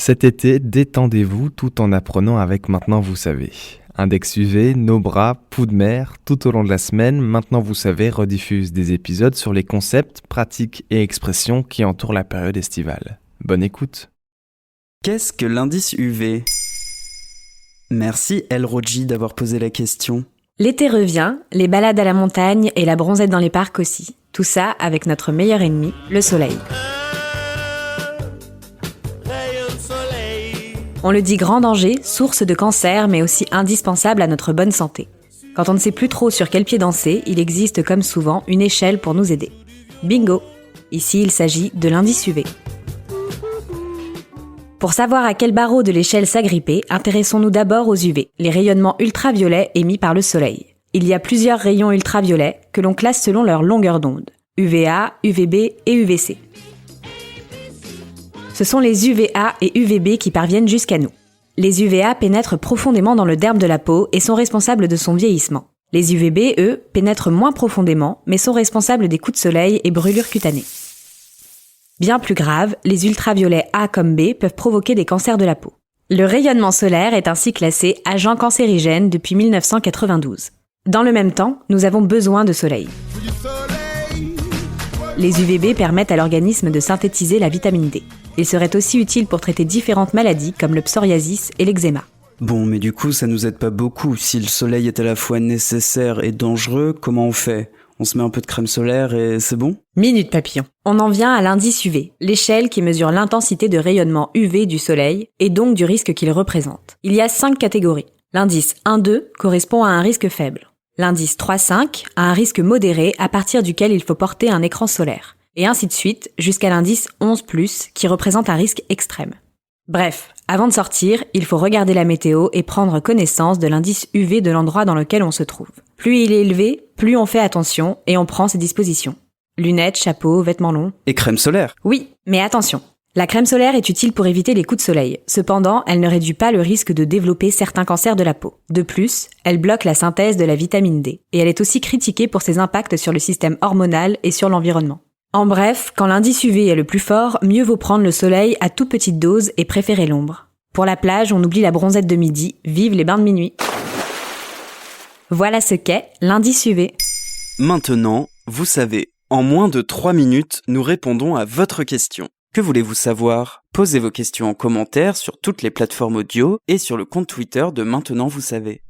Cet été, détendez-vous tout en apprenant avec Maintenant Vous Savez. Index UV, nos bras, Pouls de mer, tout au long de la semaine, Maintenant Vous Savez rediffuse des épisodes sur les concepts, pratiques et expressions qui entourent la période estivale. Bonne écoute. Qu'est-ce que l'indice UV ? Merci El Roji d'avoir posé la question. L'été revient, les balades à la montagne et la bronzette dans les parcs aussi. Tout ça avec notre meilleur ennemi, le soleil. On le dit grand danger, source de cancer, mais aussi indispensable à notre bonne santé. Quand on ne sait plus trop sur quel pied danser, il existe comme souvent une échelle pour nous aider. Bingo ! Ici, il s'agit de l'indice UV. Pour savoir à quel barreau de l'échelle s'agripper, intéressons-nous d'abord aux UV, les rayonnements ultraviolets émis par le soleil. Il y a plusieurs rayons ultraviolets que l'on classe selon leur longueur d'onde, UVA, UVB et UVC. Ce sont les UVA et UVB qui parviennent jusqu'à nous. Les UVA pénètrent profondément dans le derme de la peau et sont responsables de son vieillissement. Les UVB, eux, pénètrent moins profondément, mais sont responsables des coups de soleil et brûlures cutanées. Bien plus grave, les ultraviolets A comme B peuvent provoquer des cancers de la peau. Le rayonnement solaire est ainsi classé agent cancérigène depuis 1992. Dans le même temps, nous avons besoin de soleil. Les UVB permettent à l'organisme de synthétiser la vitamine D. Ils seraient aussi utiles pour traiter différentes maladies comme le psoriasis et l'eczéma. Bon, mais du coup, ça nous aide pas beaucoup. Si le soleil est à la fois nécessaire et dangereux, comment on fait ? On se met un peu de crème solaire et c'est bon ? Minute papillon. On en vient à l'indice UV, l'échelle qui mesure l'intensité de rayonnement UV du soleil et donc du risque qu'il représente. Il y a 5 catégories. L'indice 1-2 correspond à un risque faible. L'indice 3-5 a un risque modéré à partir duquel il faut porter un écran solaire. Et ainsi de suite, jusqu'à l'indice 11+, qui représente un risque extrême. Bref, avant de sortir, il faut regarder la météo et prendre connaissance de l'indice UV de l'endroit dans lequel on se trouve. Plus il est élevé, plus on fait attention et on prend ses dispositions. Lunettes, chapeau, vêtements longs. Et crème solaire ? Oui, mais attention. La crème solaire est utile pour éviter les coups de soleil. Cependant, elle ne réduit pas le risque de développer certains cancers de la peau. De plus, elle bloque la synthèse de la vitamine D. Et elle est aussi critiquée pour ses impacts sur le système hormonal et sur l'environnement. En bref, quand l'indice UV est le plus fort, mieux vaut prendre le soleil à toute petite dose et préférer l'ombre. Pour la plage, on oublie la bronzette de midi, vive les bains de minuit. Voilà ce qu'est l'indice UV. Maintenant, vous savez, en moins de 3 minutes, nous répondons à votre question. Que voulez-vous savoir ? Posez vos questions en commentaire sur toutes les plateformes audio et sur le compte Twitter de Maintenant Vous Savez.